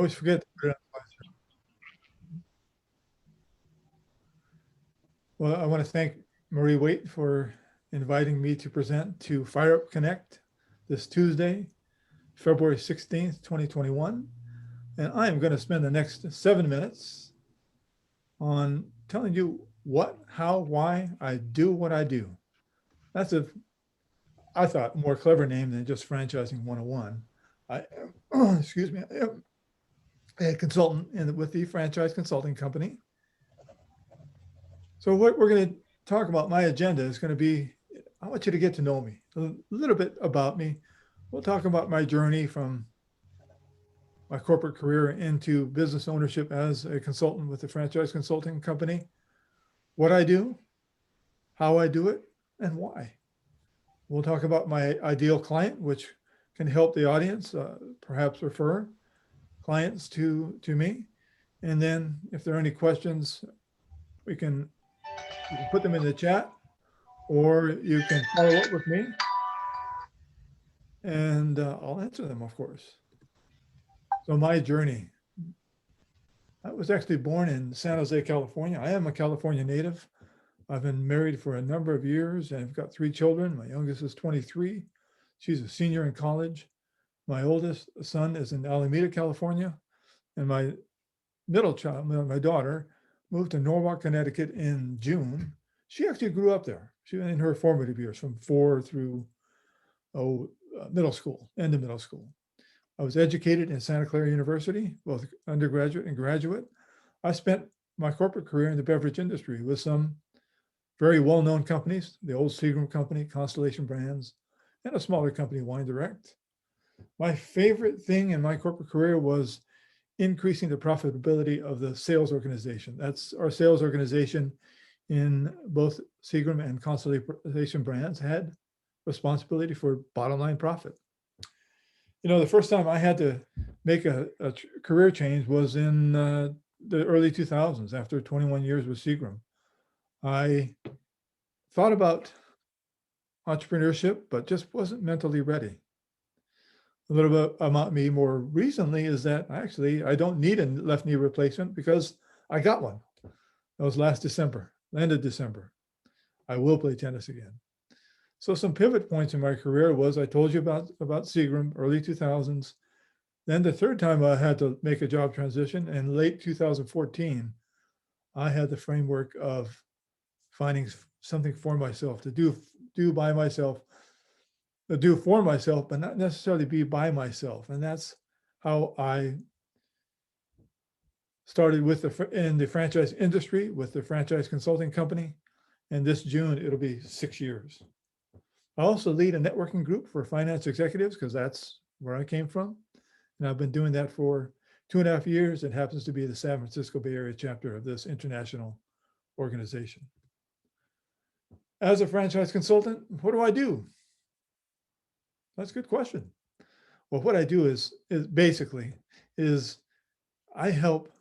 Always forget to put it on. Well, I want to thank Marie Waite for inviting me to present to Fire Up Connect this Tuesday, February 16th, 2021. And I am going to spend the next 7 minutes on telling you what, how, why I do what I do. That's a, I thought, more clever name than just franchising 101. I am, excuse me, I am a consultant with the franchise consulting company. So what we're going to talk about, my agenda is going to be, I want you to get to know me, a little bit about me. We'll talk about my journey from my corporate career into business ownership as a consultant with the franchise consulting company, what I do, how I do it, and why. We'll talk about my ideal client, which can help the audience perhaps refer clients to me. And then if there are any questions, we can you can put them in the chat, or you can follow up with me and I'll answer them, of course. So my journey, I was actually born in San Jose, California. I am a California native. I've been married for a number of years and I've got 3 children. My youngest is 23. She's a senior in college. My oldest son is in Alameda, California. And my middle child, my daughter, moved to Norwalk, Connecticut in June. She actually grew up there. She in her formative years from 4 through middle school, end of middle school. I was educated in Santa Clara University, both undergraduate and graduate. I spent my corporate career in the beverage industry with some very well-known companies, the old Seagram company, Constellation Brands, and a smaller company, Wine Direct. My favorite thing in my corporate career was increasing the profitability of the sales organization. That's our sales organization in both Seagram and Constellation Brands had responsibility for bottom line profit. You know, the first time I had to make a career change was in the early 2000s after 21 years with Seagram. I thought about entrepreneurship, but just wasn't mentally ready. A little bit about me more recently is that I don't need a left knee replacement because I got one. That was last December, end of December. I will play tennis again. So some pivot points in my career was I told you about Seagram, early 2000s. Then the third time I had to make a job transition in late 2014, I had the framework of finding something for myself to do by myself, do for myself, but not necessarily be by myself. And that's how I started in the franchise industry with the franchise consulting company. And this June, it'll be 6 years. I also lead a networking group for finance executives because that's where I came from. And I've been doing that for 2.5 years. It happens to be the San Francisco Bay Area chapter of this international organization. As a franchise consultant, what do I do? That's a good question. Well, what I do is basically I help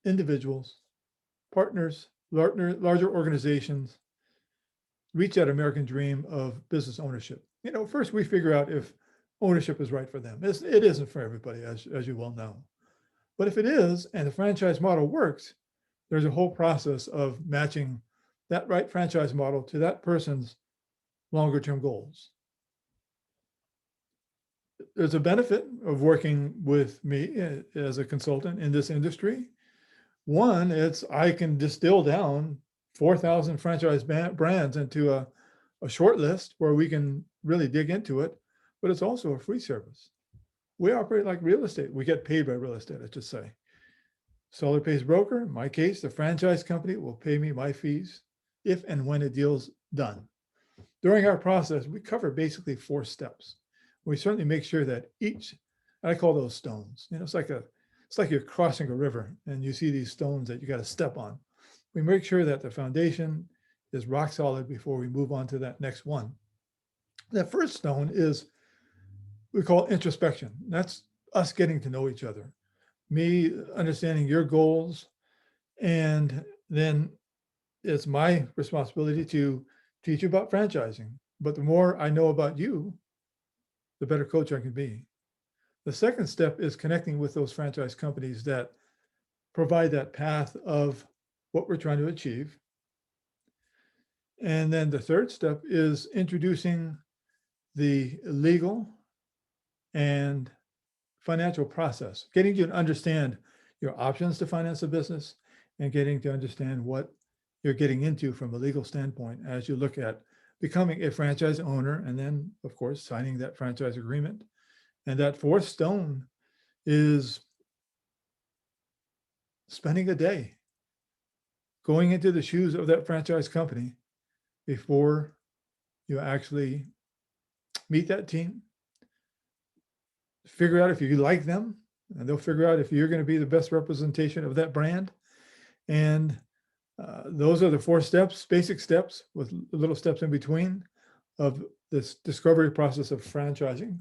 individuals, partners, larger organizations reach that American dream of business ownership. You know, first we figure out if ownership is right for them. It isn't for everybody, as you well know. But if it is, and the franchise model works, there's a whole process of matching that right franchise model to that person's longer term goals. There's a benefit of working with me as a consultant in this industry. One, it's I can distill down 4,000 franchise brands into a short list where we can really dig into it, but it's also a free service. We operate like real estate. We get paid by real estate, I should say. Seller pays broker. In my case, the franchise company will pay me my fees if and when a deal's done. During our process, we cover basically 4 steps. We certainly make sure that I call those stones. You know, it's like you're crossing a river and you see these stones that you got to step on. We make sure that the foundation is rock solid before we move on to that next one. That first stone is we call introspection. That's us getting to know each other, me understanding your goals, and then it's my responsibility to teach you about franchising. But the more I know about you, the better coach I can be. The second step is connecting with those franchise companies that provide that path of what we're trying to achieve. And then the third step is introducing the legal and financial process, getting you to understand your options to finance a business and getting to understand what you're getting into from a legal standpoint as you look at becoming a franchise owner and then, of course, signing that franchise agreement. And that fourth stone is spending a day going into the shoes of that franchise company before you actually meet that team, figure out if you like them, and they'll figure out if you're going to be the best representation of that brand. And those are the four steps, basic steps with little steps in between of this discovery process of franchising.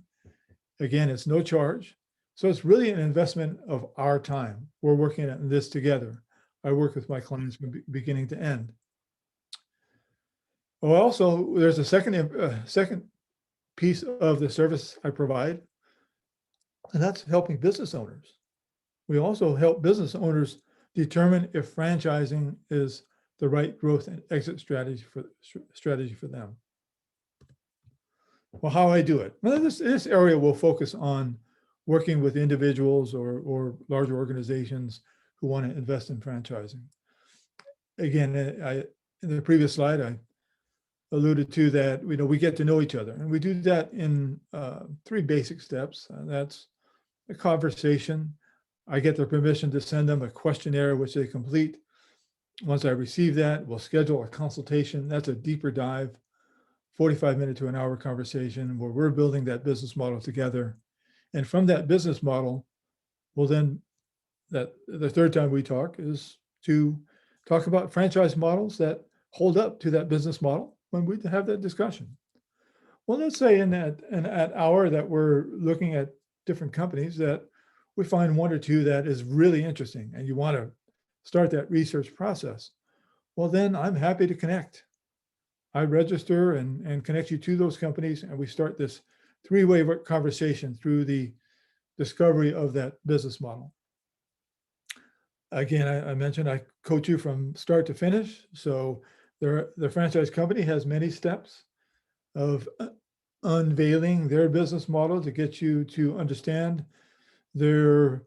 Again, it's no charge. So it's really an investment of our time. We're working on this together. I work with my clients from beginning to end. Well, also, there's a second piece of the service I provide, and that's helping business owners. We also help business owners determine if franchising is the right growth and exit strategy for them. Well, how I do it? Well, this area will focus on working with individuals or larger organizations who want to invest in franchising. Again, in the previous slide, I alluded to that, we get to know each other, and we do that in three basic steps. That's a conversation. I get their permission to send them a questionnaire, which they complete. Once I receive that, we'll schedule a consultation. That's a deeper dive, 45-minute to an hour conversation where we're building that business model together. And from that business model, well, then the third time we talk is to talk about franchise models that hold up to that business model when we have that discussion. Well, let's say in that hour that we're looking at different companies that we find one or two that is really interesting and you want to start that research process. Well, then I'm happy to connect. I register and connect you to those companies, and we start this three-way conversation through the discovery of that business model. Again, I mentioned I coach you from start to finish. So the franchise company has many steps of unveiling their business model to get you to understand their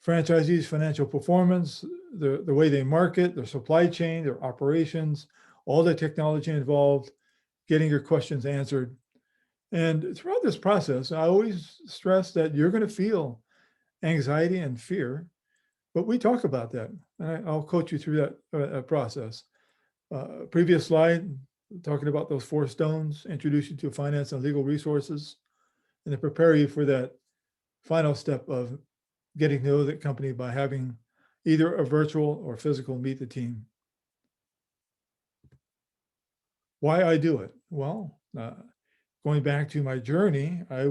franchisees' financial performance, the way they market, their supply chain, their operations, all the technology involved, getting your questions answered. And throughout this process, I always stress that you're going to feel anxiety and fear, but we talk about that. And I'll coach you through that process. Previous slide, talking about those four stones, introduce you to finance and legal resources, and to prepare you for that final step of getting to know the company by having either a virtual or physical meet the team. Why I do it? Well, going back to my journey, I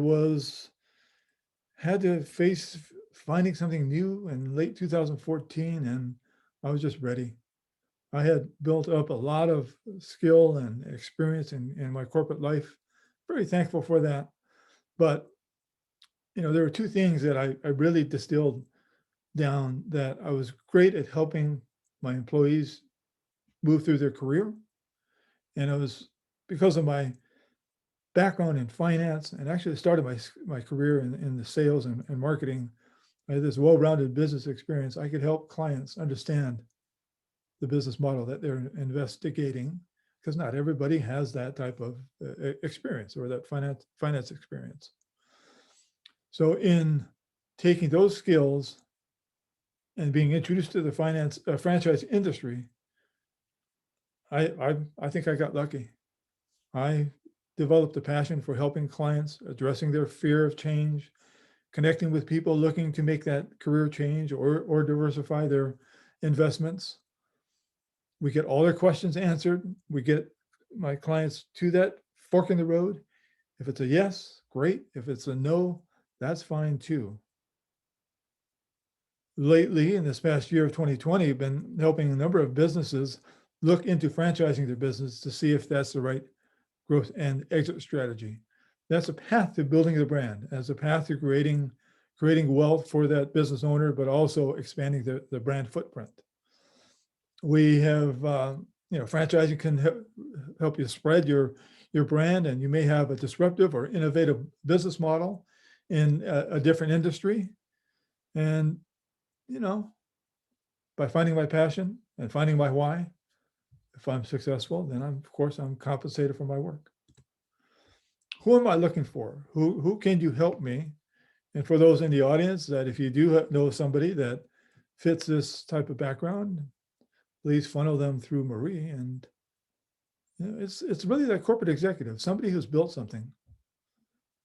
had to face finding something new in late 2014, and I was just ready. I had built up a lot of skill and experience in my corporate life. Very thankful for that. But, there were two things that I really distilled down, that I was great at helping my employees move through their career. And it was because of my background in finance, and actually started my career in the sales and marketing. I had this well-rounded business experience. I could help clients understand the business model that they're investigating, because not everybody has that type of experience or that finance experience. So in taking those skills and being introduced to the franchise industry, I think I got lucky. I developed a passion for helping clients, addressing their fear of change, connecting with people looking to make that career change or diversify their investments. We get all their questions answered. We get my clients to that fork in the road. If it's a yes, great. If it's a no, that's fine too. Lately, in this past year of 2020, I've been helping a number of businesses look into franchising their business to see if that's the right growth and exit strategy. That's a path to building the brand, as a path to creating creating wealth for that business owner, but also expanding the brand footprint. We have, franchising can help you spread your brand, and you may have a disruptive or innovative business model in a different industry. And, by finding my passion and finding my why, if I'm successful, then of course, I'm compensated for my work. Who am I looking for? Who can you help me? And for those in the audience, that if you do know somebody that fits this type of background, please funnel them through Marie. And it's really that corporate executive, somebody who's built something.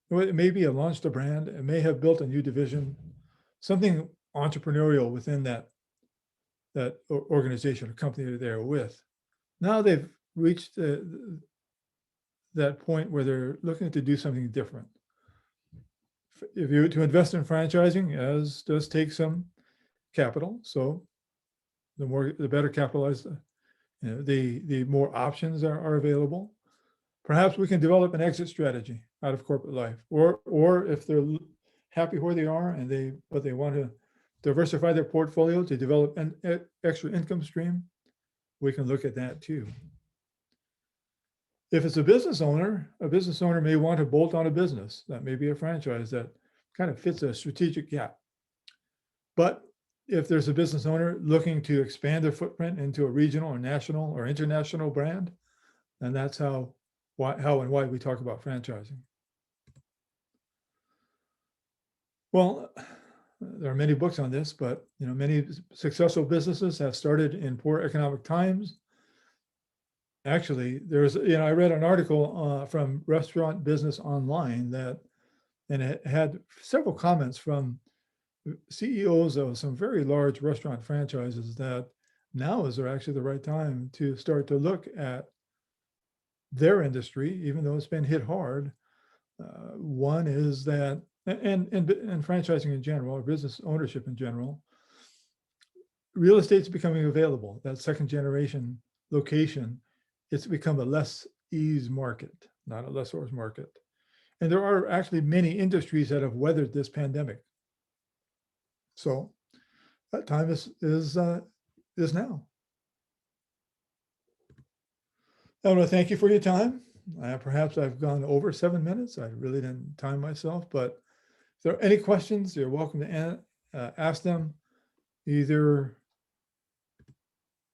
It may be launched a brand, it may have built a new division, something entrepreneurial within that organization or company that they're with. Now they've reached that point where they're looking to do something different. If you to invest in franchising, as does take some capital, so the better capitalized, the more options are available. Perhaps we can develop an exit strategy out of corporate life, or if they're happy where they are but they want to diversify their portfolio to develop an extra income stream, we can look at that too. If it's a business owner may want to bolt on a business that may be a franchise that kind of fits a strategic gap. But if there's a business owner looking to expand their footprint into a regional or national or international brand, then that's how and why we talk about franchising. Well, there are many books on this, but many successful businesses have started in poor economic times. Actually, I read an article from Restaurant Business Online and it had several comments from CEOs of some very large restaurant franchises that now is actually the right time to start to look at their industry, even though it's been hit hard. One is that, and franchising in general, or business ownership in general, real estate's becoming available. That second generation location, it's become a less ease market, not a lessor's market. And there are actually many industries that have weathered this pandemic. So that time is now. I want to thank you for your time. Perhaps I've gone over 7 minutes. I really didn't time myself, but if there are any questions, you're welcome to ask them. Either.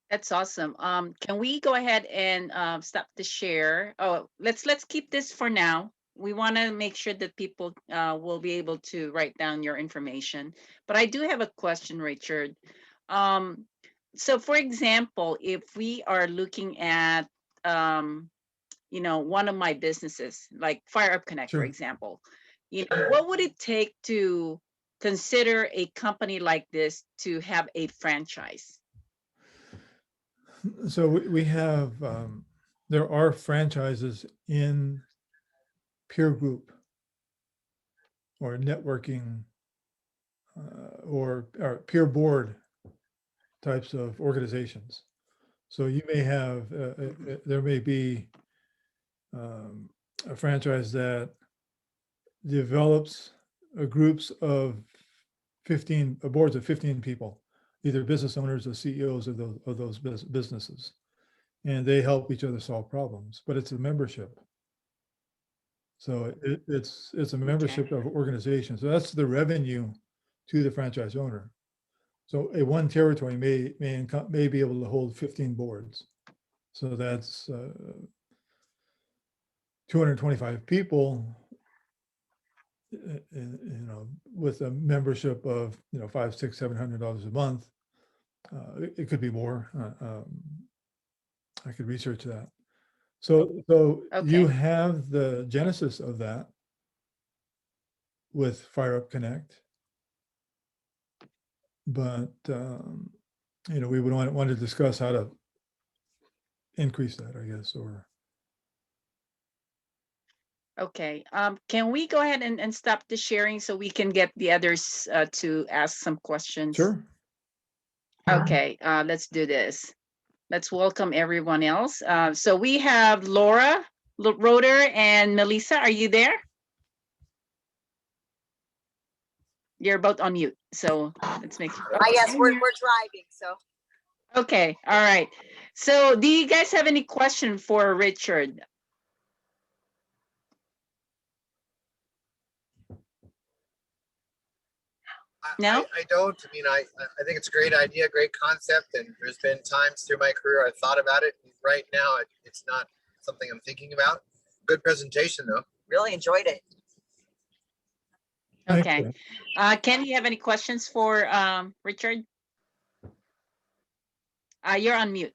That's awesome. Can we go ahead and stop the share? Oh, let's keep this for now. We want to make sure that people will be able to write down your information. But I do have a question, Richard. So for example, if we are looking at, one of my businesses, like FireUpConnect, Sure. for example, what would it take to consider a company like this to have a franchise? So we have, there are franchises in peer group or networking or peer board types of organizations. So you may have, there may be a franchise that develops groups of 15, boards of 15 people, either business owners or CEOs of those businesses. And they help each other solve problems, but it's a membership. So it's a membership of organization. So that's the revenue to the franchise owner. So one territory may be able to hold 15 boards. So that's 225 people, with a membership of $500, $600, $700 a month. It could be more. I could research that. So okay. You have the genesis of that with FireUpConnect, but we would want to discuss how to increase that, I guess, or. Okay. Can we go ahead and stop the sharing so we can get the others to ask some questions? Sure. Okay. Let's do this. Let's welcome everyone else. So we have Laura Roeder and Melissa. Are you there? You're both on mute, so let's make sure. Yes, we're driving, so. Okay, all right. So do you guys have any question for Richard? No? I don't. I mean, I think it's a great idea, great concept, and there's been times through my career I've thought about it. Right now, it's not something I'm thinking about. Good presentation, though. Really enjoyed it. Thank Okay. you. Ken, you have any questions for Richard? You're on mute.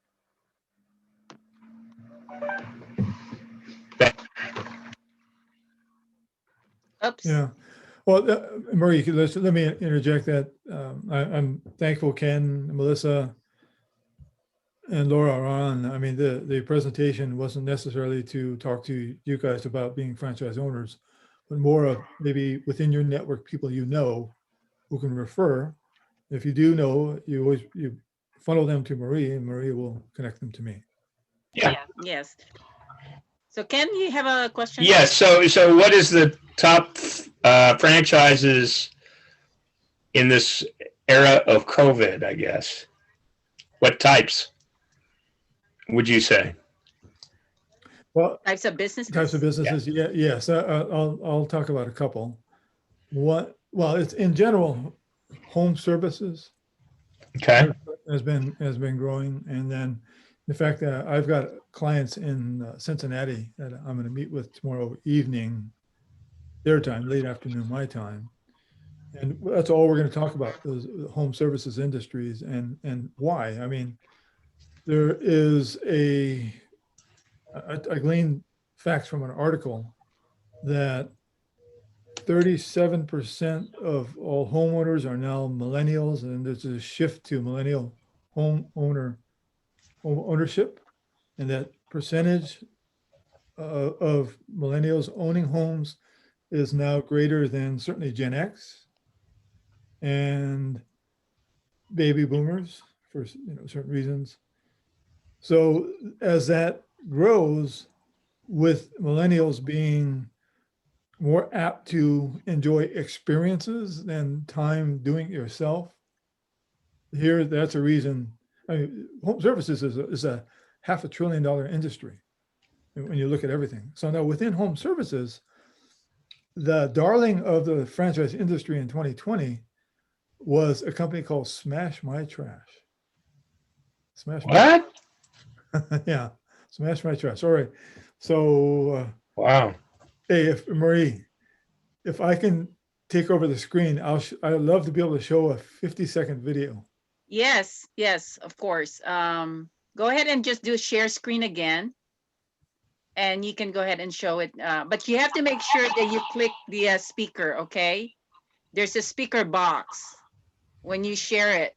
Oops. Yeah. Well, Marie, let me interject that. I'm thankful Ken, Melissa, and Laura are on. I mean, the presentation wasn't necessarily to talk to you guys about being franchise owners, but more of maybe within your network, people you know who can refer. If you do know, you funnel them to Marie, and Marie will connect them to me. Yeah. Yes. So Ken, you have a question? Yes. So what is the top franchises in this era of COVID, I guess? What types would you say? Well, Types of businesses? types of businesses, yeah, yes. I'll talk about a couple. Well, it's in general, home services Okay. has been growing, and then the fact that I've got clients in Cincinnati that I'm going to meet with tomorrow evening, their time, late afternoon, my time, and that's all we're going to talk about, those home services industries and why. I mean, there is I gleaned facts from an article that 37% of all homeowners are now millennials, and there's a shift to millennial home ownership, and that percentage of millennials owning homes is now greater than certainly Gen X and baby boomers for certain reasons. So as that grows, with millennials being more apt to enjoy experiences than time doing it yourself, here that's a reason. I mean, home services is a $500 billion industry when you look at everything. So now within home services, the darling of the franchise industry in 2020 was a company called Smash My Trash. What? Yeah, Smash My Trash. All right. So Wow. hey, if Marie, if I can take over the screen, I'd love to be able to show a 50-second video. Yes, yes, of course. Go ahead and just do share screen again. And you can go ahead and show it. But you have to make sure that you click the speaker, okay? There's a speaker box. When you share it,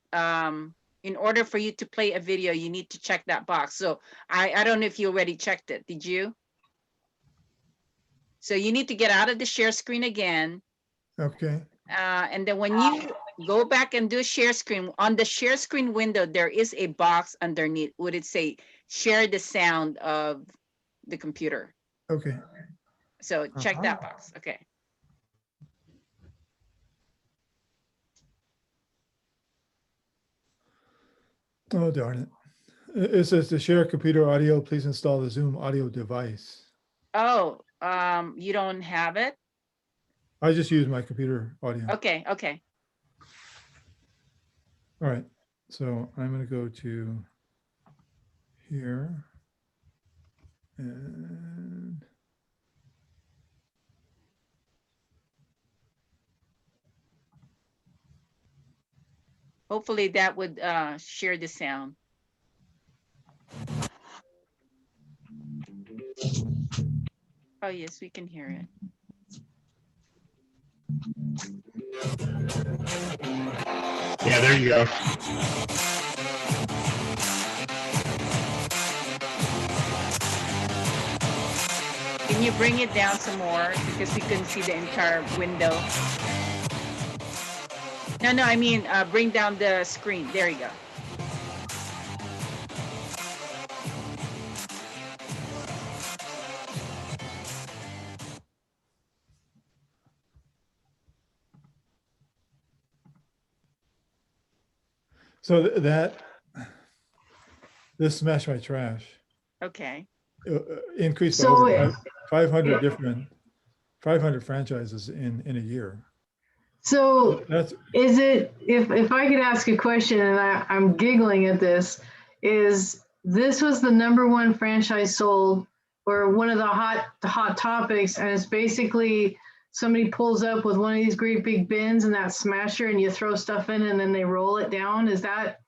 in order for you to play a video, you need to check that box. So I don't know if you already checked it. Did you? So you need to get out of the share screen again. Okay. And then when you go back and do share screen, on the share screen window, there is a box underneath. Would it say share the sound of the computer? Okay. So check that box. Okay. Oh, darn it. It says to share computer audio, please install the Zoom audio device. Oh, you don't have it? I just use my computer audio. Okay, okay. All right. So I'm going to go to here. And Hopefully that would share the sound. Oh, yes, we can hear it. Yeah, there you go. Can you bring it down some more because we couldn't see the entire window? No, I mean, bring down the screen. There you go. So this Smash My Trash Okay. increased by So over 500 franchises in a year. So That's is it, if I could ask a question, and I'm giggling at this, is this was the #1 franchise sold, or one of the hot topics, and it's basically somebody pulls up with one of these great big bins and that smasher, and you throw stuff in and then they roll it down? Is that,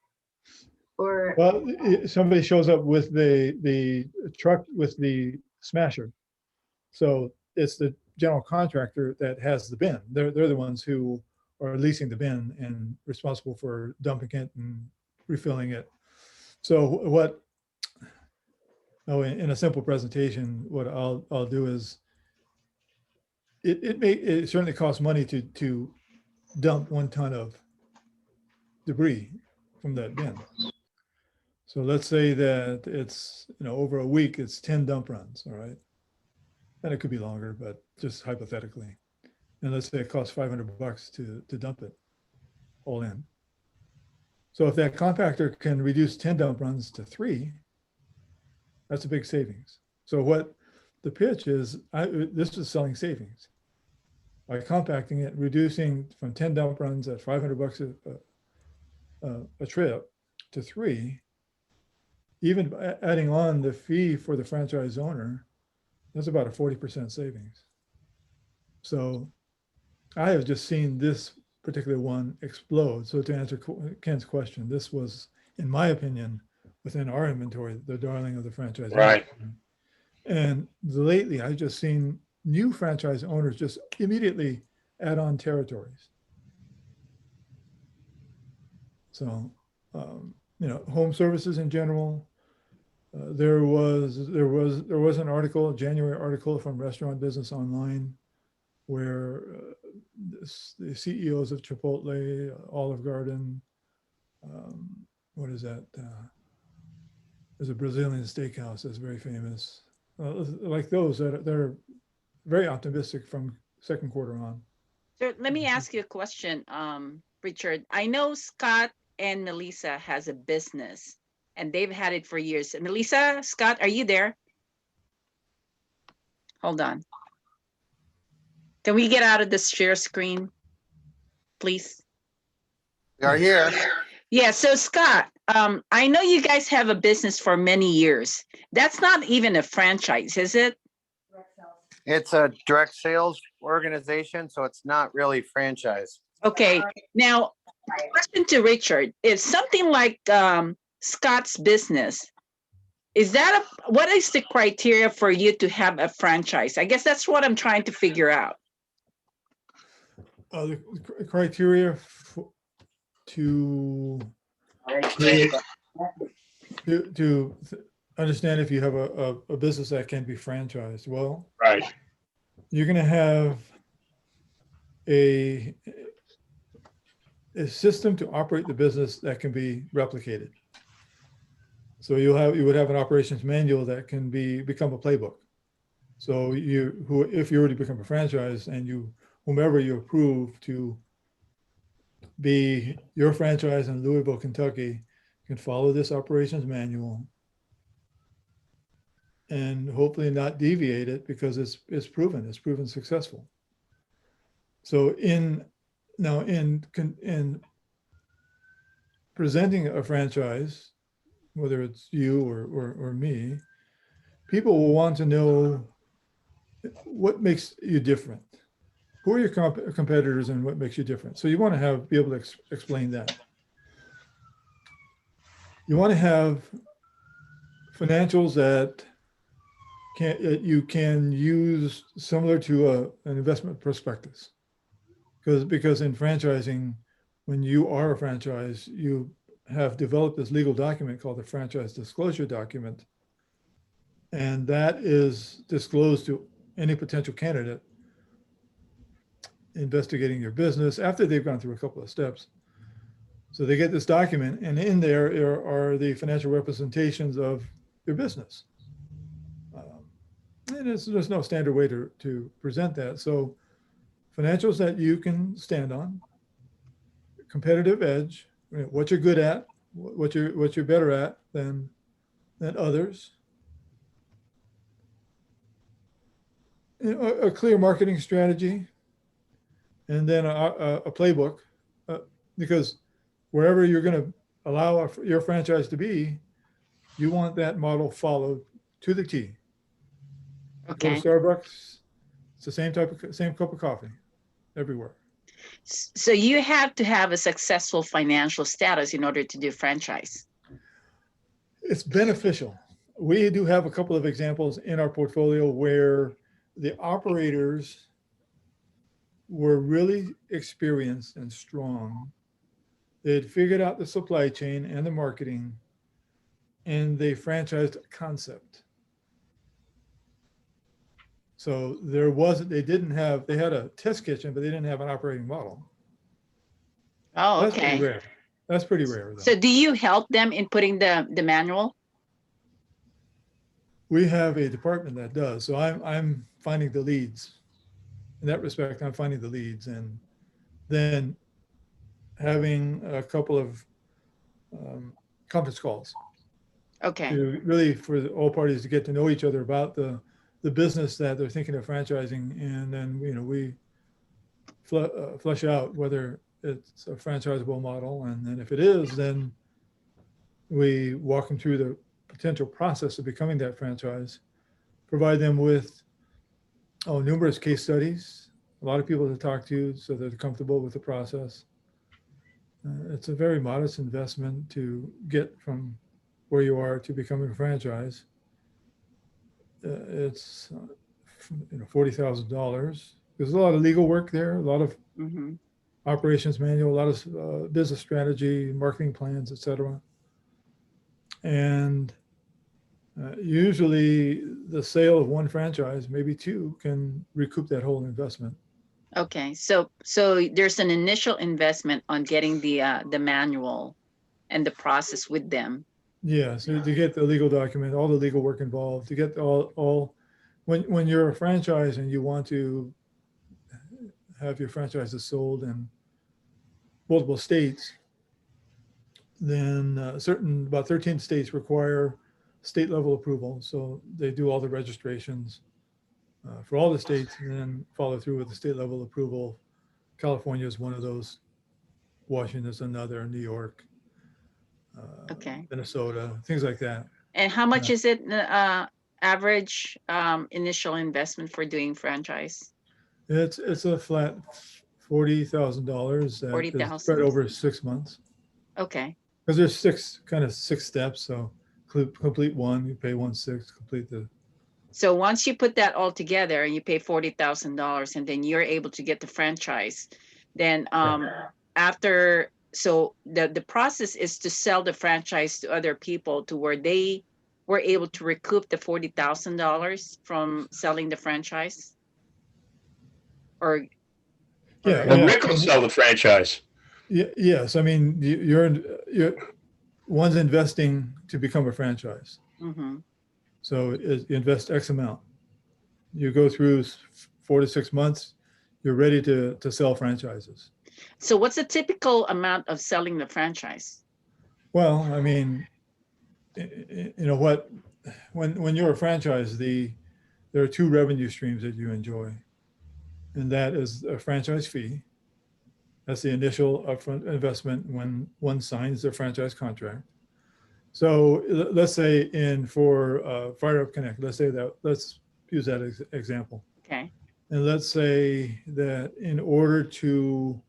or? well, somebody shows up with the truck with the smasher. So it's the general contractor that has the bin. They're the ones who are leasing the bin and responsible for dumping it and refilling it. So in a simple presentation, what I'll do is it certainly costs money to dump 1 ton of debris from that bin. So let's say that it's, over a week, it's 10 dump runs, all right? And it could be longer, but just hypothetically. And let's say it costs $500 to dump it all in. So if that compactor can reduce 10 dump runs to 3, that's a big savings. So what the pitch is, this is selling savings. By compacting it, reducing from 10 dump runs at $500 a trip to 3, even adding on the fee for the franchise owner, that's about a 40% savings. So I have just seen this particular one explode. So to answer Ken's question, this was, in my opinion, within our inventory, the darling of the franchise. Right. industry. And lately, I've just seen new franchise owners just immediately add on territories. So, home services in general. There was an article, a January article from Restaurant Business Online, where the CEOs of Chipotle, Olive Garden, what is that? There's a Brazilian steakhouse that's very famous. Like those that are very optimistic from second quarter on. So let me ask you a question, Richard. I know Scott and Melissa has a business and they've had it for years. Melissa, Scott, are you there? Hold on. Can we get out of this share screen, please? We are here. Yeah, so Scott, I know you guys have a business for many years. That's not even a franchise, is it? It's a direct sales organization, so it's not really franchise. Okay, now, question to Richard, if something like Scott's business, what is the criteria for you to have a franchise? I guess that's what I'm trying to figure out. The criteria to understand if you have a business that can be franchised. Well, Right. you're going to have a system to operate the business that can be replicated. So you would have an operations manual that can become a playbook. So if you already become a franchise and whomever you approve to be your franchise in Louisville, Kentucky, can follow this operations manual and hopefully not deviate it because it's proven successful. So in presenting a franchise, whether it's you or me, people will want to know what makes you different. Who are your competitors and what makes you different? So you want to be able to explain that. You want to have financials that you can use similar to an investment prospectus. Because in franchising, when you are a franchise, you have developed this legal document called the franchise disclosure document. And that is disclosed to any potential candidate investigating your business after they've gone through a couple of steps. So they get this document, and in there are the financial representations of your business. And there's no standard way to present that. So financials that you can stand on, competitive edge, what you're good at, what you're better at than others. A clear marketing strategy, and then a playbook, because wherever you're going to allow your franchise to be, you want that model followed to the T. Go to Okay. Starbucks, it's the same cup of coffee everywhere. So you have to have a successful financial status in order to do franchise. It's beneficial. We do have a couple of examples in our portfolio where the operators were really experienced and strong. They had figured out the supply chain and the marketing, and they franchised a concept. So they had a test kitchen, but they didn't have an operating model. Oh, That's pretty okay. rare. That's pretty rare, though. So do you help them in putting the manual? We have a department that does. So I'm finding the leads. In that respect, I'm finding the leads, and then having a couple of conference calls Okay. to really for all parties to get to know each other about the business that they're thinking of franchising, and then we flesh out whether it's a franchisable model, and then if it is, then we walk them through the potential process of becoming that franchise, provide them with numerous case studies, a lot of people to talk to so they're comfortable with the process. It's a very modest investment to get from where you are to becoming a franchise. It's $40,000. There's a lot of legal work there, a lot of Mm-hmm. operations manual, a lot of business strategy, marketing plans, etc. And usually the sale of one franchise, maybe two, can recoup that whole investment. Okay. So there's an initial investment on getting the manual and the process with them. Yeah, so to get the legal document, all the legal work involved, to get all when you're a franchise and you want to have your franchises sold in multiple states, then about 13 states require state level approval. So they do all the registrations for all the states and then follow through with the state level approval. California is one of those. Washington is another, New York, Okay. Minnesota, things like that. And how much is it average initial investment for doing franchise? It's a flat $40,000 that is 40,000. spread over 6 months. Okay. Because there's six steps. So complete one, you pay 1/6, complete the. So once you put that all together and you pay $40,000 and then you're able to get the franchise, then after, so the process is to sell the franchise to other people to where they were able to recoup the $40,000 from selling the franchise? Or Yeah, Well, Rick will sell the franchise. yes. I mean, you're one's investing to become a franchise. mm-hmm. So you invest X amount. You go through 4 to 6 months, you're ready to sell franchises. So what's the typical amount of selling the franchise? Well, I mean, when you're a franchise, there are two revenue streams that you enjoy. And that is a franchise fee. That's the initial upfront investment when one signs their franchise contract. So let's say for FireUpConnect, let's use that example. Okay. And let's say that in order to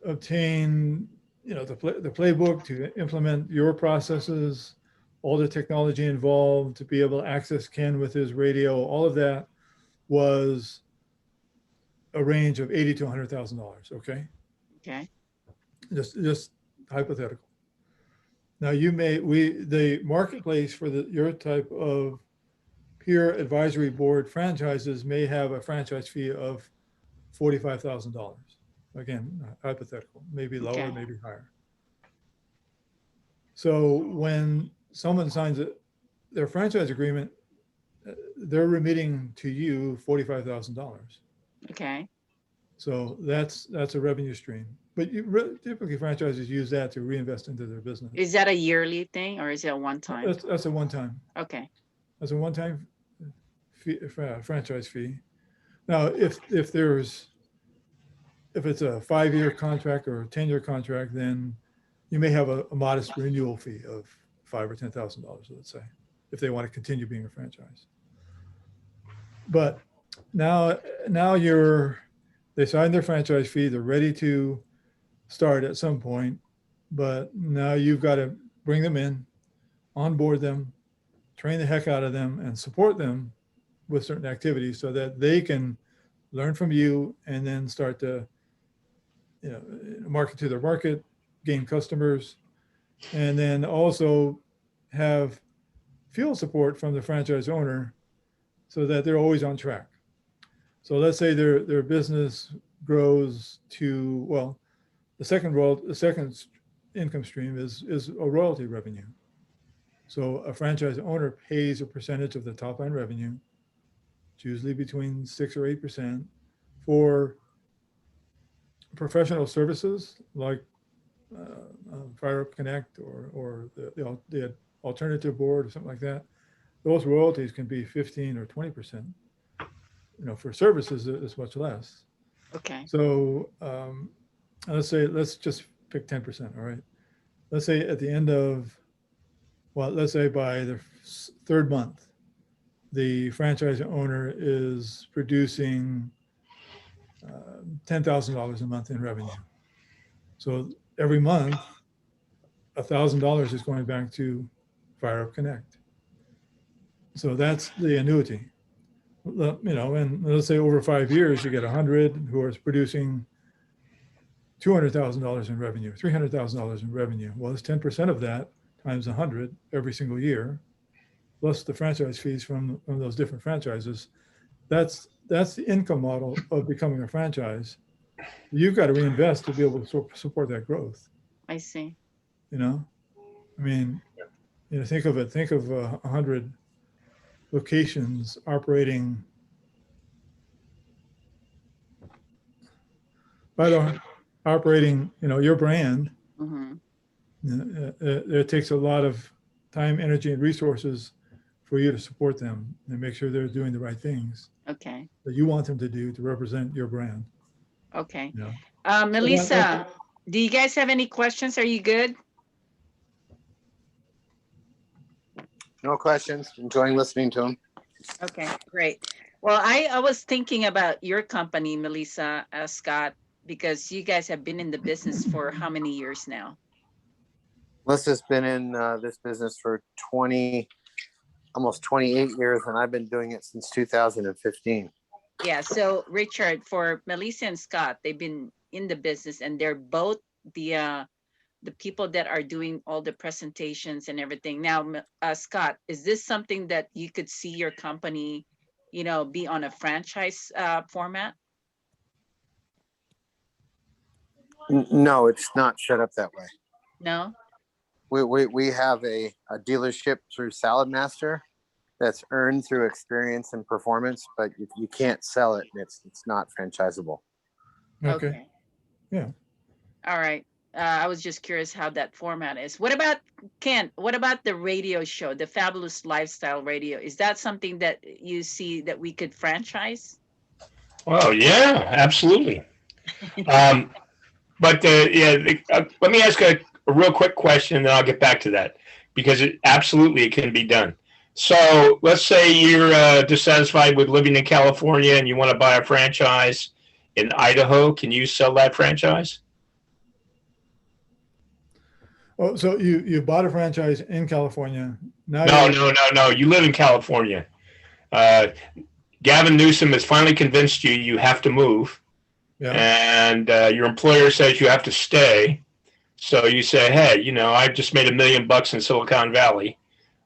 obtain, the playbook to implement your processes, all the technology involved to be able to access Ken with his radio, all of that was a range of $80,000 to $100,000. Okay. Okay. Just hypothetical. Now the marketplace for your type of peer advisory board franchises may have a franchise fee of $45,000. Again, hypothetical, maybe lower, Okay. maybe higher. So when someone signs their franchise agreement, they're remitting to you $45,000. Okay. So that's a revenue stream. But typically franchises use that to reinvest into their business. Is that a yearly thing or is it a one time? That's a one-time. Okay. That's a one-time fee, franchise fee. Now, if it's a 5-year contract or a 10-year contract, then you may have a modest renewal fee of $5,000 or $10,000, let's say, if they want to continue being a franchise. But now they signed their franchise fee, they're ready to start at some point, but now you've got to bring them in, onboard them, train the heck out of them, and support them with certain activities so that they can learn from you and then start to, market to their market, gain customers, and then also have field support from the franchise owner so that they're always on track. So let's say their business grows to, well, the second income stream is a royalty revenue. So a franchise owner pays a percentage of the top line revenue. It's usually between 6 or 8% for professional services like FireUpConnect or the alternative board or something like that. Those royalties can be 15 or 20%. For services, it's much less. Okay. So let's just pick 10%. All right. Let's say at the end of, let's say by the third month, the franchise owner is producing $10,000 a month in revenue. So every month, $1,000 is going back to FireUpConnect. So that's the annuity. And let's say over 5 years, you get 100 who are producing $200,000 in revenue, $300,000 in revenue. Well, it's 10% of that times 100 every single year, plus the franchise fees from those different franchises. That's the income model of becoming a franchise. You've got to reinvest to be able to support that growth. I see. Think of 100 locations operating your brand. Mm-hmm. It takes a lot of time, energy, and resources for you to support them and make sure they're doing the right things Okay. that you want them to do to represent your brand. Okay. Yeah. Melissa, do you guys have any questions? Are you good? No questions. Enjoying listening to them. Okay, great. Well, I was thinking about your company, Melissa, Scott, because you guys have been in the business for how many years now? Melissa's been in this business for almost 28 years, and I've been doing it since 2015. Yeah, so Richard, for Melissa and Scott, they've been in the business and they're both the people that are doing all the presentations and everything. Now, Scott, is this something that you could see your company, be on a franchise format? No, it's not set up that way. No? We have a dealership through Salad Master that's earned through experience and performance, but you can't sell it. It's not franchisable. Okay. Yeah. All right. I was just curious how that format is. What about Kent? What about the radio show, the Fabulous Lifestyle Radio? Is that something that you see that we could franchise? Well, yeah, absolutely. But let me ask a real quick question, and then I'll get back to that, because it can be done. So let's say you're dissatisfied with living in California and you want to buy a franchise in Idaho. Can you sell that franchise? Oh, so you bought a franchise in California. Now No. You live in California. Gavin Newsom has finally convinced you have to move. Yeah. And your employer says you have to stay. So you say, hey, I've just made $1 million in Silicon Valley.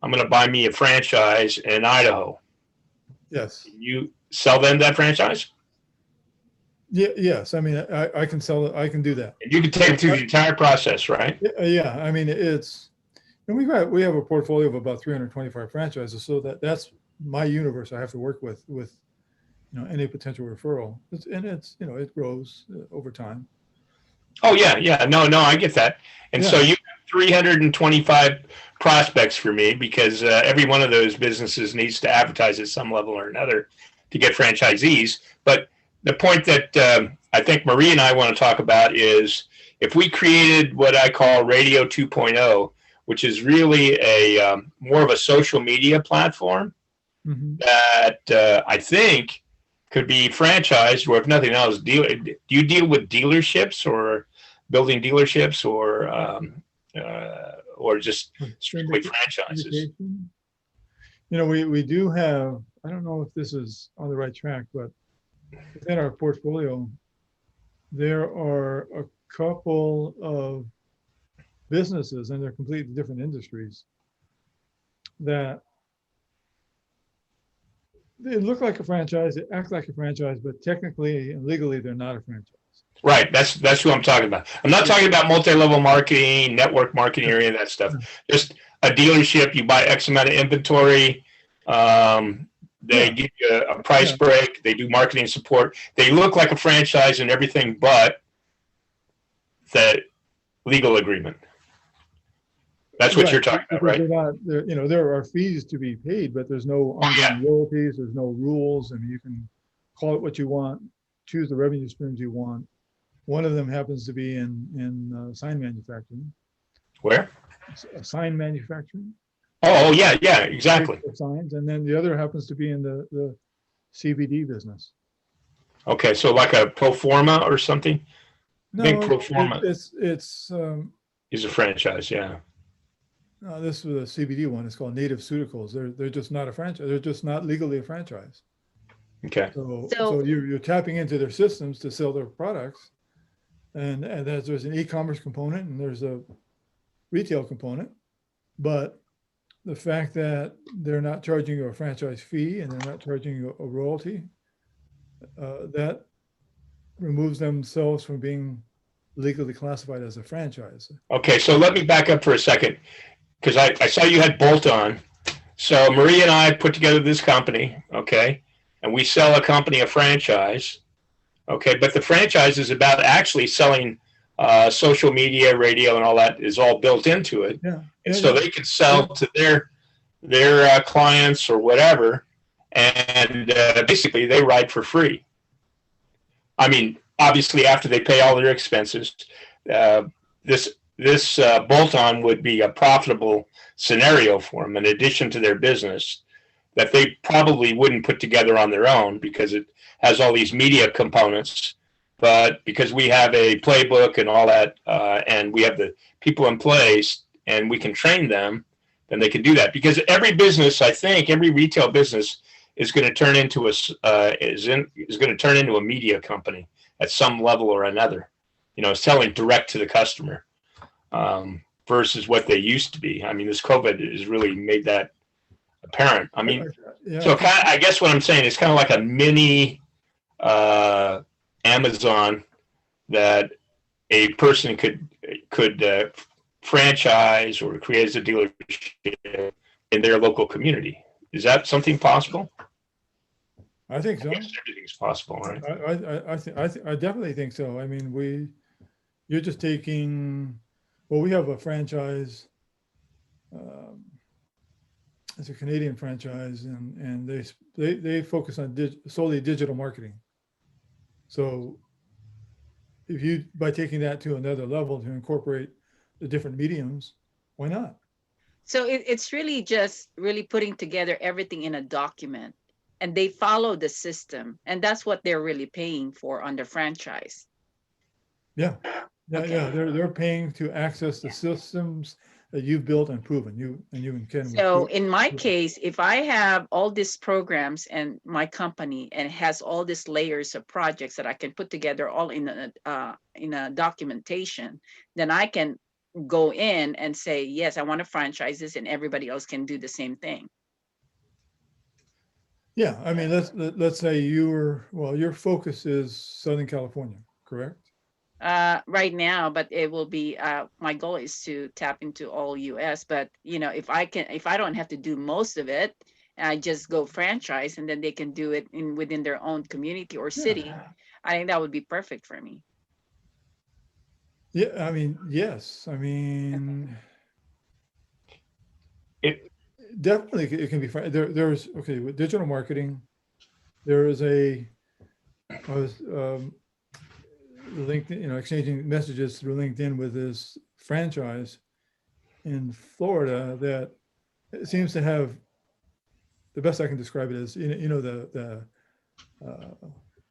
I'm going to buy me a franchise in Idaho. Yes. Can you sell them that franchise? Yeah. Yes. I mean, I can sell it. I can do that. And you can take it through the entire process, right? Yeah. I mean, we have a portfolio of about 325 franchises. So that's my universe I have to work with any potential referral. And it's, it grows over time. Oh, yeah, yeah. No, no, I get that. And so Yeah. you have 325 prospects for me because every one of those businesses needs to advertise at some level or another to get franchisees. But the point that I think Marie and I want to talk about is if we created what I call Radio 2.0, which is really a more of a social media platform Mhm. that I think could be franchised, or if nothing else, do you deal with dealerships or building dealerships or just strictly franchises? Syndication. We do have, I don't know if this is on the right track, but within our portfolio, there are a couple of businesses, and they're completely different industries, that they look like a franchise, they act like a franchise, but technically and legally, they're not a franchise. Right. That's who I'm talking about. I'm not talking about multi-level marketing, network marketing, or any of that stuff. Just a dealership, you buy X amount of inventory. They give you a price break. They do marketing support. They look like a franchise and everything but the legal agreement. That's what you're talking about, right? There are fees to be paid, but there's no ongoing royalties. There's no rules. I mean, you can call it what you want, choose the revenue streams you want. One of them happens to be in sign manufacturing. Where? Sign manufacturing. Oh, yeah, yeah, exactly. Signs, and then the other happens to be in the CBD business. Okay, so like a pro forma or something? No, Big pro forma it's is a franchise, yeah. no, this was a CBD one. It's called Native Pharmaceuticals. They're just not a franchise. They're just not legally a franchise. Okay. So you're tapping into their systems to sell their products, and there's an e-commerce component and there's a retail component, but the fact that they're not charging you a franchise fee and they're not charging you a royalty, that removes themselves from being legally classified as a franchise. Okay, so let me back up for a second because I saw you had Bolt on. So Marie and I put together this company, okay, and we sell a company a franchise, okay, but the franchise is about actually selling social media, radio, and all that is all built into it. Yeah. And so they can sell to their clients or whatever, and basically they ride for free. I mean, obviously after they pay all their expenses, this bolt-on would be a profitable scenario for them in addition to their business that they probably wouldn't put together on their own because it has all these media components. But because we have a playbook and all that, and we have the people in place and we can train them, then they can do that. Because every business, I think, every retail business is going to turn into a media company at some level or another. Selling direct to the customer versus what they used to be. I mean, this COVID has really made that apparent. I mean, I guess what I'm saying is kind of like a mini Amazon that a person could franchise or create as a dealership in their local community. Is that something possible? I think so. I guess everything's possible, right? I definitely think so. I mean, you're just taking, well, we have a franchise. It's a Canadian franchise, and they focus on solely digital marketing. So by taking that to another level to incorporate the different mediums, why not? So it's really just really putting together everything in a document, and they follow the system, and that's what they're really paying for on the franchise. Yeah. Okay. Yeah. They're paying to access the systems that you've built and proven. You and Ken. So in my case, if I have all these programs and my company and has all these layers of projects that I can put together all in a documentation, then I can go in and say, yes, I want to franchise this, and everybody else can do the same thing. Yeah, I mean, let's say your focus is Southern California, correct? Right now, but it will be my goal is to tap into all US. But if I don't have to do most of it, just go franchise, and then they can do it within their own community or city. Yeah. I think that would be perfect for me. Yeah, I mean, yes, I mean, It, definitely it can be, there's, okay, with digital marketing, there is I was LinkedIn, exchanging messages through LinkedIn with this franchise in Florida that it seems to have, the best I can describe it is, the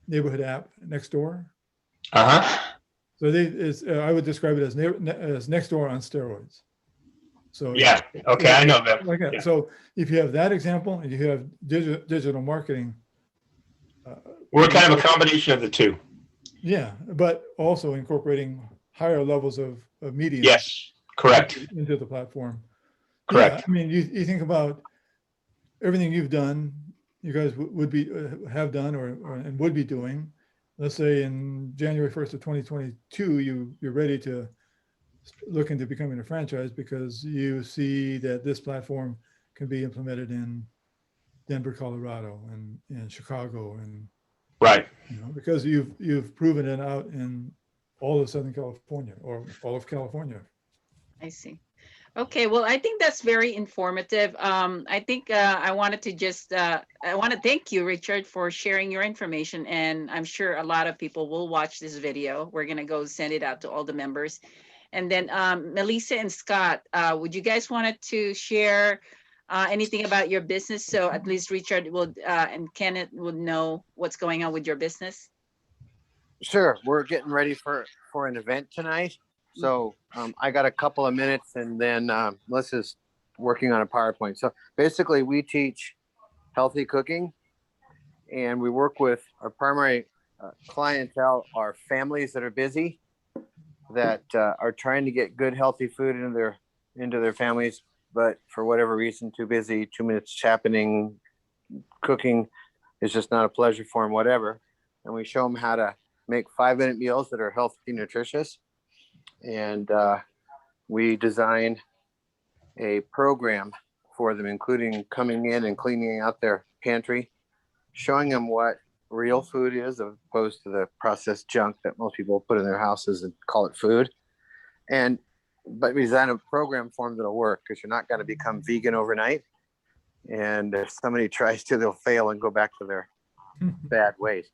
neighborhood app next door. uh-huh. So I would describe it as next door on steroids. So Yeah. Okay. I know that. like that. Yeah. So if you have that example and you have digital marketing, We're kind of a combination of the two. yeah, but also incorporating higher levels of media. Yes. Correct. Into the platform. Correct. Yeah, I mean, you think about everything you've done, you guys would be have done and would be doing. Let's say in January 1st of 2022, you're ready to look into becoming a franchise because you see that this platform can be implemented in Denver, Colorado, and in Chicago, and Right. because you've proven it out in all of Southern California or all of California. I see. Okay, well, I think that's very informative. I think I wanted to just, I want to thank you, Richard, for sharing your information. And I'm sure a lot of people will watch this video. We're going to go send it out to all the members. And then Melissa and Scott, would you guys wanted to share anything about your business? So at least Richard would and Kenneth would know what's going on with your business. Sure. We're getting ready for an event tonight. So I got a couple of minutes, and then Melissa's working on a PowerPoint. So basically, we teach healthy cooking, and we work with our primary clientele are families that are busy, that are trying to get good, healthy food into their families, but for whatever reason, too busy, 2 minutes happening, cooking is just not a pleasure for them, whatever. And we show them how to make 5-minute meals that are healthy, nutritious. And we design a program for them, including coming in and cleaning out their pantry, showing them what real food is, as opposed to the processed junk that most people put in their houses and call it food. But we design a program for them that'll work, because you're not going to become vegan overnight. And if somebody tries to, they'll fail and go back to their bad ways.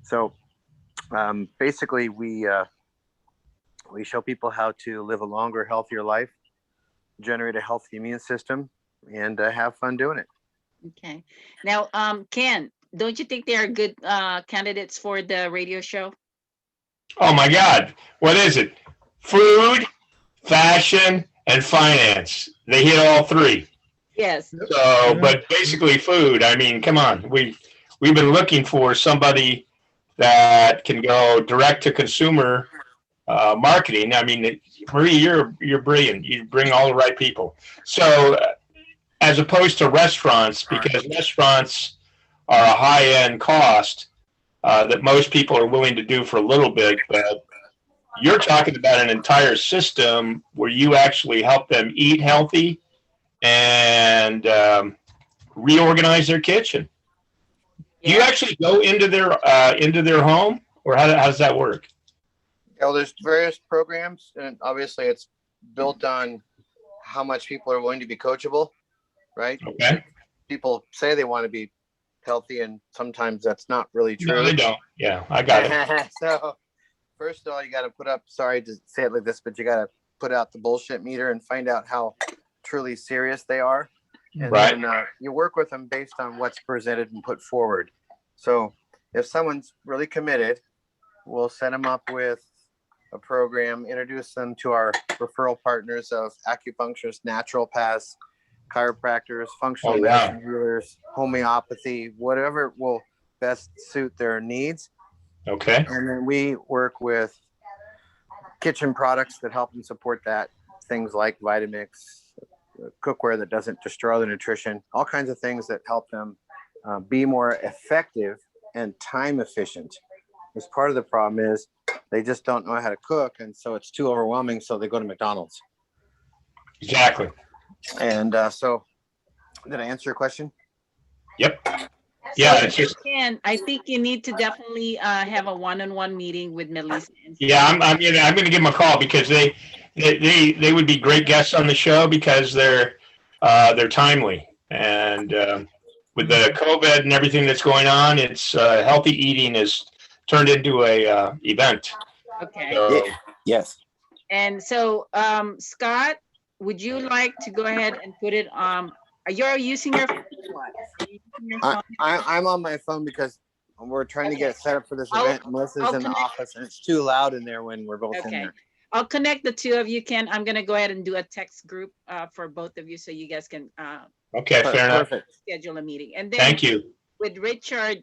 So basically, we show people how to live a longer, healthier life, generate a healthy immune system, and have fun doing it. Okay. Now, Ken, don't you think they are good candidates for the radio show? Oh my God. What is it? Food, fashion, and finance. They hit all three. Yes. So, but basically food. I mean, come on. We've been looking for somebody that can go direct to consumer marketing. I mean, Marie, you're brilliant. You bring all the right people. So, as opposed to restaurants, because restaurants are a high-end cost that most people are willing to do for a little bit, but you're talking about an entire system where you actually help them eat healthy and reorganize their kitchen. Do you actually go into their home, or how does that work? Well, there's various programs, and obviously it's built on how much people are willing to be coachable, right? Okay. People say they want to be healthy, and sometimes that's not really true. No, they don't. Yeah, I got it. So first of all, you got to put up, sorry to say it like this, but you got to put out the bullshit meter and find out how truly serious they are. And right. then you work with them based on what's presented and put forward. So if someone's really committed, we'll set them up with a program, introduce them to our referral partners of acupuncturists, naturopaths, chiropractors, functional medicine healers, homeopathy, whatever will best suit their needs. Okay. And then we work with kitchen products that help them support that. Things like Vitamix, cookware that doesn't destroy the nutrition, all kinds of things that help them be more effective and time efficient. Because part of the problem is they just don't know how to cook, and so it's too overwhelming, so they go to McDonald's. Exactly. And so did I answer your question? Yep. So Yeah, if it's you just, can, I think you need to definitely have a one-on-one meeting with Melissa. And yeah, Scott. I'm gonna give them a call because they would be great guests on the show because they're timely. And with the COVID and everything that's going on, it's healthy eating is turned into a event. Okay. So, Yes. And so, Scott, would you like to go ahead and put it, you're using your phone or what? Are you using your phone? I'm on my phone because we're trying to Okay. get it set up for this I'll- event. Melissa's I'll in the connect- office and it's too loud in there when we're both in Okay. there. I'll connect the two of you, Ken. I'm gonna go ahead and do a text group for both of you so you guys can okay, fair enough. Perfect. schedule a meeting. And then Thank you. with Richard,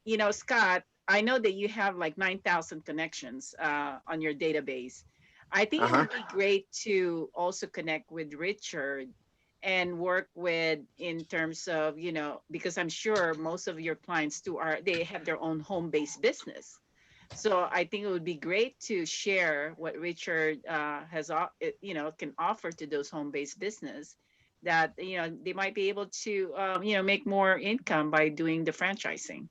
you know, Scott, I know that you have like 9,000 connections on your database. I think it would be great to also connect with Richard and work with in terms of, you know, because I'm sure most of your clients too they have their own home-based business. So I think it would be great to share what Richard you know, can offer to those home-based business that, you know, they might be able to, you know, make more income by doing the franchising.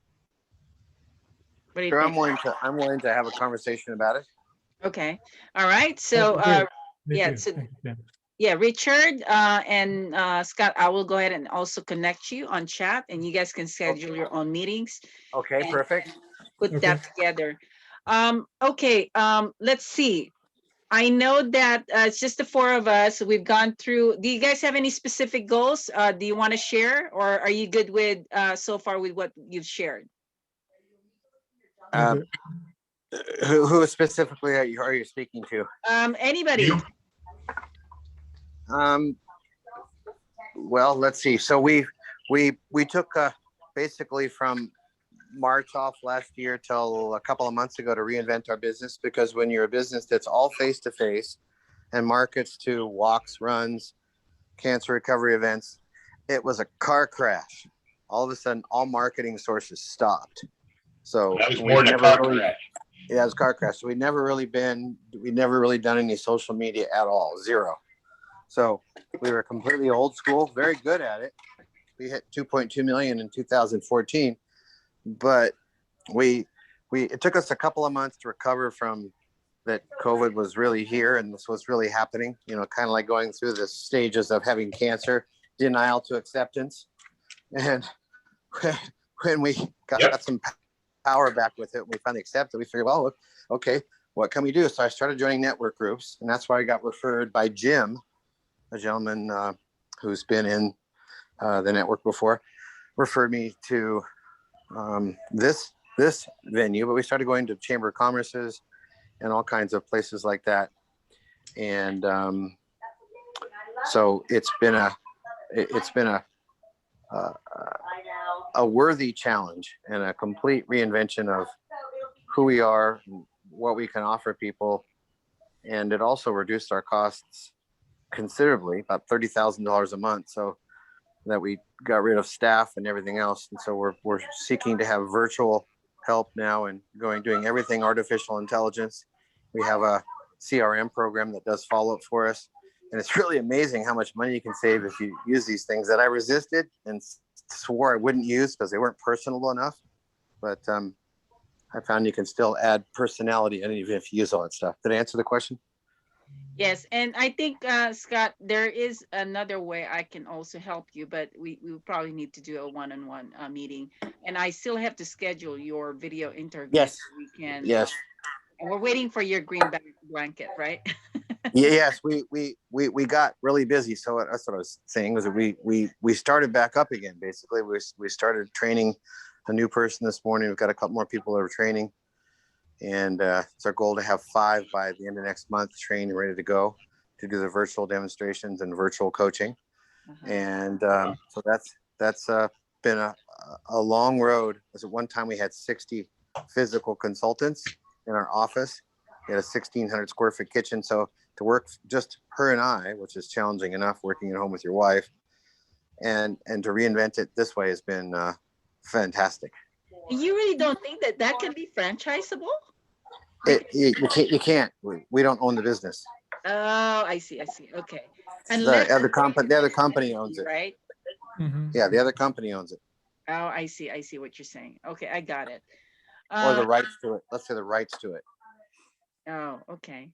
What do you Sure, think? I'm willing to have a conversation about it. Okay. All right. So, Okay, great. yeah, Thank you. so- Thank you, Ken. yeah, Richard and Scott, I will go ahead and also connect you on chat and you guys can schedule your own meetings. Okay, And perfect. put Okay. that together. Okay, let's see. I know that it's just the four of us. We've gone through. Do you guys have any specific goals? Do you want to share, or are you good with so far with what you've shared? Um, who specifically are you speaking to? Anybody? You? Well, let's see. So we took basically from March off last year till a couple of months ago to reinvent our business, because when you're a business that's all face to face and markets to walks, runs, cancer recovery events, it was a car crash. All of a sudden, all marketing sources stopped. So That was we more than a never car really- crash. Yeah, it was a car crash. So we never really done any social media at all, zero. So we were completely old school, very good at it. We hit 2.2 million in 2014, but it took us a couple of months to recover from that. COVID was really here and this was really happening, you know, kind of like going through the stages of having cancer, denial to acceptance. And when we got some power back with it, we finally accepted, we figured, well, okay, what can we do? So I started joining network groups, and that's why I got referred by Jim, a gentleman who's been in the network before, referred me to this venue. But we started going to Chamber of Commerce's and all kinds of places like that. And so it's been a worthy challenge and a complete reinvention of who we are, what we can offer people. And it also reduced our costs considerably, about $30,000 a month. So that we got rid of staff and everything else. And so we're seeking to have virtual help now and doing everything artificial intelligence. We have a CRM program that does follow-up for us. And it's really amazing how much money you can save if you use these things that I resisted and swore I wouldn't use because they weren't personable enough. But I found you can still add personality and even if you use all that stuff. Did I answer the question? Yes, and I think Scott, there is another way I can also help you, but we will probably need to do a one-on-one meeting. And I still have to schedule your video interview. Yes. So we can. Yes. And we're waiting for your green blanket, right? Yes, we got really busy. So that's what I was saying, was that we started back up again. Basically, we started training a new person this morning. We've got a couple more people that are training, and it's our goal to have 5 by the end of next month, trained and ready to go to do the virtual demonstrations and virtual coaching. And so that's been a long road. Because at one time we had 60 physical consultants in our office. We had a 1,600 square foot kitchen. So to work just her and I, which is challenging enough working at home with your wife, and to reinvent it this way has been fantastic. You really don't think that can be franchisable? You can't. We don't own the business. Oh, I see. Okay. The other company owns it. Right? Mhm. Yeah, the other company owns it, Oh, I see. I see what you're saying. Okay, I got it. or the rights to it. Let's say the rights to it. Oh, okay.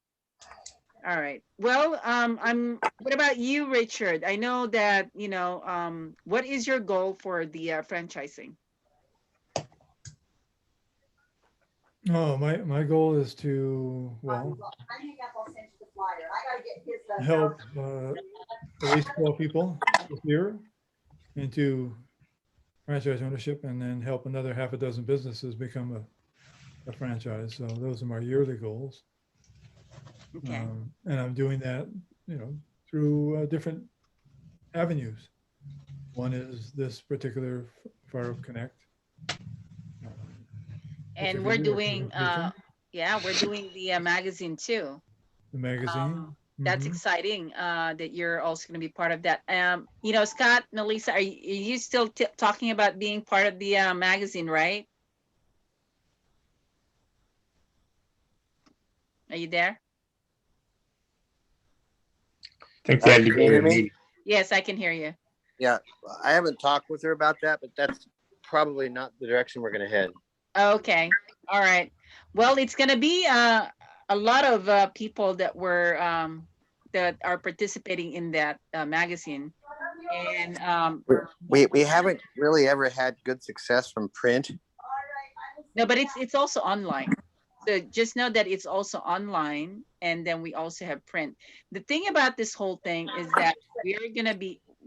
All right. Well, what about you, Richard? I know that, what is your goal for the franchising? Oh, my goal is to, well, help at least 12 people this year into franchise ownership, and then help another half a dozen businesses become a franchise. So those are my yearly goals. Okay. And I'm doing that, through different avenues. One is this particular FireUpConnect. And we're particularly our doing, presentation, yeah, we're doing the magazine too. the magazine. That's Mhm. exciting that you're also going to be part of that. Scott, Melissa, are you still talking about being part of the magazine, right? Are you there? I think they had to Can go you to hear a me? meeting. Yes, I can hear you. Yeah, I haven't talked with her about that, but that's probably not the direction we're gonna head. Okay. All right. Well, it's going to be a lot of people that are participating in that magazine. And We haven't really ever had good success from print. no, but it's also online. So just know that it's also online, and then we also have print. The thing about this whole thing is that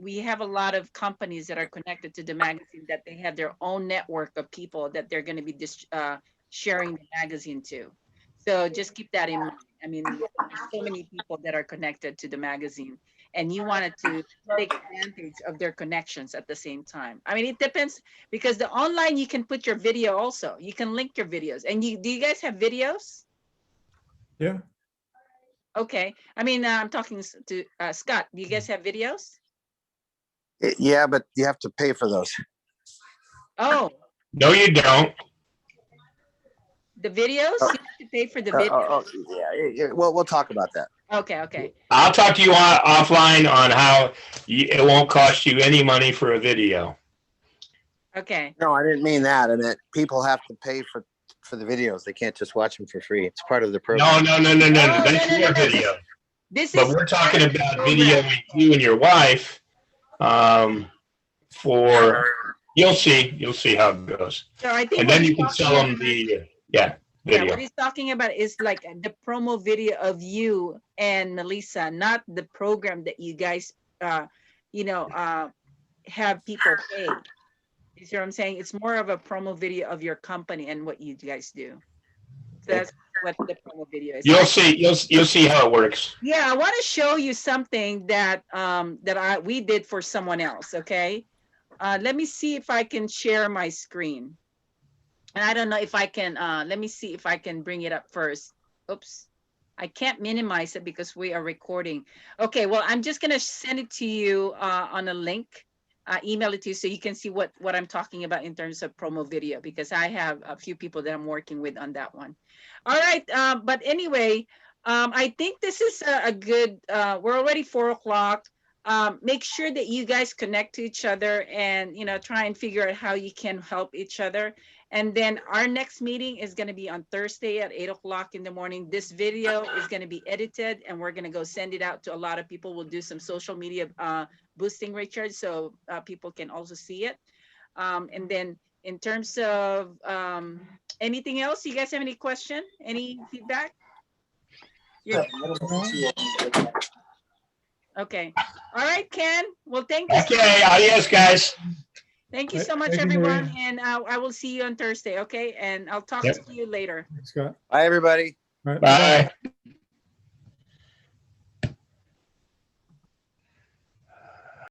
we have a lot of companies that are connected to the magazine, that they have their own network of people that they're going to be sharing the magazine to. So just keep that in mind. I mean, there's so many people that are connected to the magazine, and you wanted to take advantage of their connections at the same time. I mean, it depends, because the online, you can put your video also. You can link your videos. And do you guys have videos? Yeah. Okay. I mean, I'm talking to Scott. Do you guys have videos? Yeah, but you have to pay for those. Oh, No, you don't. the videos? You have to pay for the video. Yeah. Well, we'll talk about that. Okay, okay. I'll talk to you offline on how it won't cost you any money for a video. Okay. No, I didn't mean that. I meant people have to pay for the videos. They can't just watch them for free. It's part of the No, program. no. Oh, That's no, your no. video. This But is we're talking part of the about program. videoing you and your wife. For you'll see how it goes, So I think and what then he's you can talking sell them about, the yeah, video. what he's talking about is like the promo video of you and Melissa, not the program that you guys, have people pay. You see what I'm saying? It's more of a promo video of your company and what you guys do. So that's what the promo video is. You'll see how it works. Yeah, I want to show you something that we did for someone else. Okay, let me see if I can share my screen. And I don't know if I can. Let me see if I can bring it up first. Oops, I can't minimize it because we are recording. Okay, well, I'm just gonna send it to you on a link. Email it to you so you can see what I'm talking about in terms of promo video, because I have a few people that I'm working with on that one. All right, but anyway, I think this is a good, we're already 4 o'clock. Make sure that you guys connect to each other and, try and figure out how you can help each other. And then our next meeting is going to be on Thursday at 8 o'clock in the morning. This video is going to be edited and we're going to go send it out to a lot of people. We'll do some social media boosting, Richard, so people can also see it. And then in terms of anything else, you guys have any question, any feedback? Okay. All right, Ken. Well, thank you. Okay, adios, guys. Thank you so much, Thank you, everyone. Maria. And I will see you on Thursday, okay? And I'll talk Yep. to you later. Thanks, Scott. Bye, everybody. All right, Bye.